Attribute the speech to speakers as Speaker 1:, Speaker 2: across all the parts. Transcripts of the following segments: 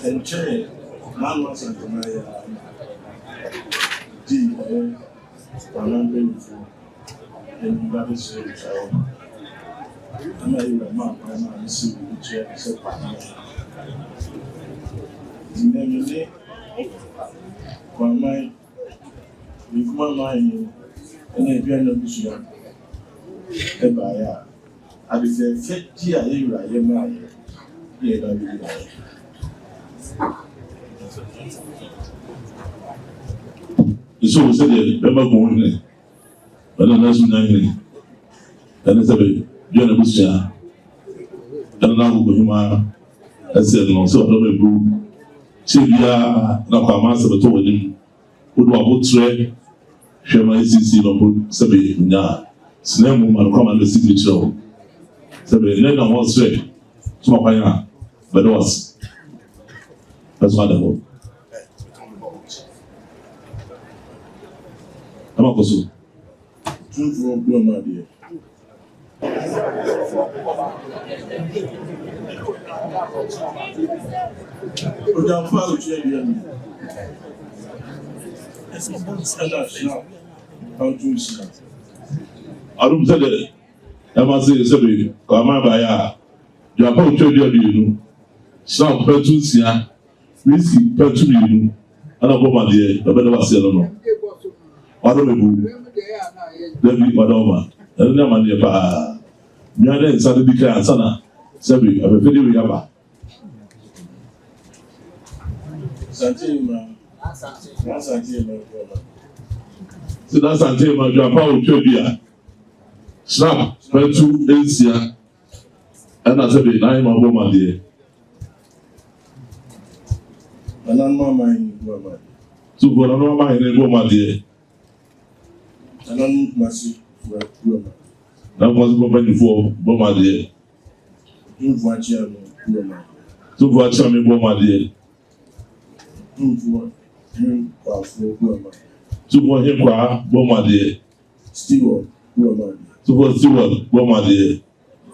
Speaker 1: And chair, man was at my and that is I'm not even a man, I'm see the chair is a my with my mind, and if you are not sure, I will say, 50 years, I am married.
Speaker 2: So we said, "Remember going but then that's nine. And it's a bit, you're a bushia. And now we go him. I said, no, so I don't know. Chibia, now come answer the told him. Who do I put straight? Shema CC, no put Sabi, nah. Snam will come and the signature. Sabi, then I was straight. So my pioneer, but it was. That's wonderful. I'm not going
Speaker 1: Two for blow my dear. But I'm father changing. How do see?
Speaker 2: I don't say that. I must say, sorry, come on by ya. You are going to you. Some persons here, we see persons you. And I'm my dear, the better was said no. I don't know. Let me Madonna. And then my dear, you are then Saturday declare Sana. Sorry, I'm a video we have.
Speaker 1: Santima.
Speaker 2: So that's until my grandpa will show you. Snap, went to Asia. And I said, I'm a woman dear.
Speaker 1: And I'm my
Speaker 2: So for another man in a woman dear.
Speaker 1: And I'm massive.
Speaker 2: That was woman for woman dear.
Speaker 1: You watch him.
Speaker 2: To watch me woman dear.
Speaker 1: For him,
Speaker 2: To for him, woman dear.
Speaker 1: Steward, woman.
Speaker 2: To for steward, woman dear.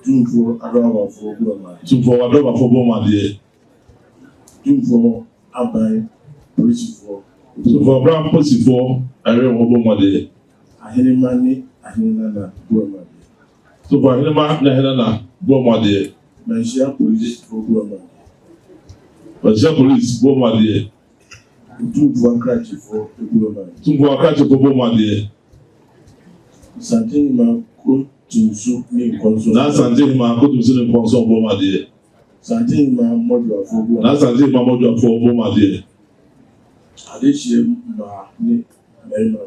Speaker 1: For Adama for woman.
Speaker 2: To for whatever for woman dear.
Speaker 1: For Abai, police for.
Speaker 2: So for brown pussy for, I read woman dear.
Speaker 1: I hear money, I hear nana, woman.
Speaker 2: So for him, Nana, woman dear.
Speaker 1: Malaysia police for woman.
Speaker 2: But the police, woman dear.
Speaker 1: Two for cratch for woman.
Speaker 2: To for a catch of woman dear.
Speaker 1: Santima go to soup me console.
Speaker 2: That's until my good to see the console woman dear.
Speaker 1: Santima model for woman.
Speaker 2: That's until my mother for woman dear.
Speaker 1: Addition, my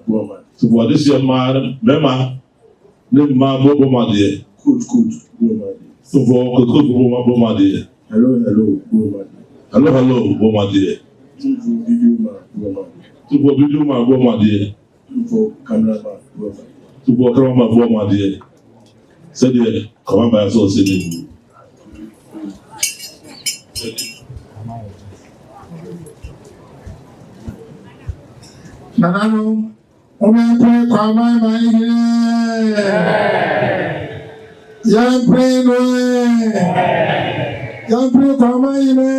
Speaker 1: woman.
Speaker 2: So for this year, man, Mema, name my woman dear.
Speaker 1: Good, woman.
Speaker 2: So for good woman dear.
Speaker 1: Hello, woman.
Speaker 2: Hello, woman dear.
Speaker 1: Two for video man, woman.
Speaker 2: To for video my woman dear.
Speaker 1: Two for cameraman, woman.
Speaker 2: To for camera woman dear. Said dear, come on by us all saying.
Speaker 3: Nanano, Omen kwa mama ine. Yampre noe. Yampre kwa mama ine.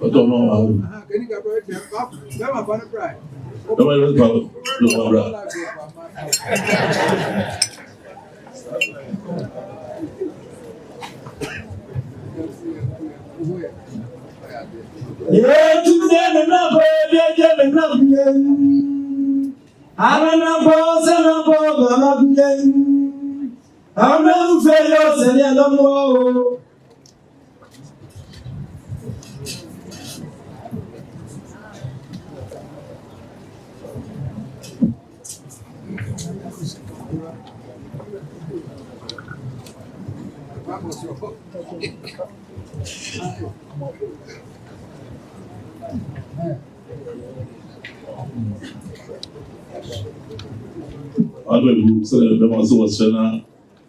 Speaker 2: I don't know how.
Speaker 4: Can you get very tough? Never find a bride.
Speaker 2: Nobody knows about Always said the Master was Sena,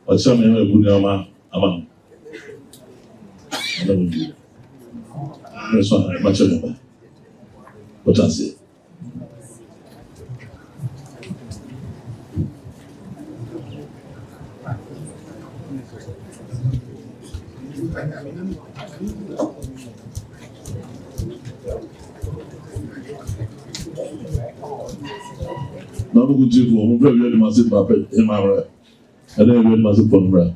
Speaker 2: or Shaman Bunama among. That's why much of it. What I say. Now we go to one very massive puppet in my right. And then very massive phone right.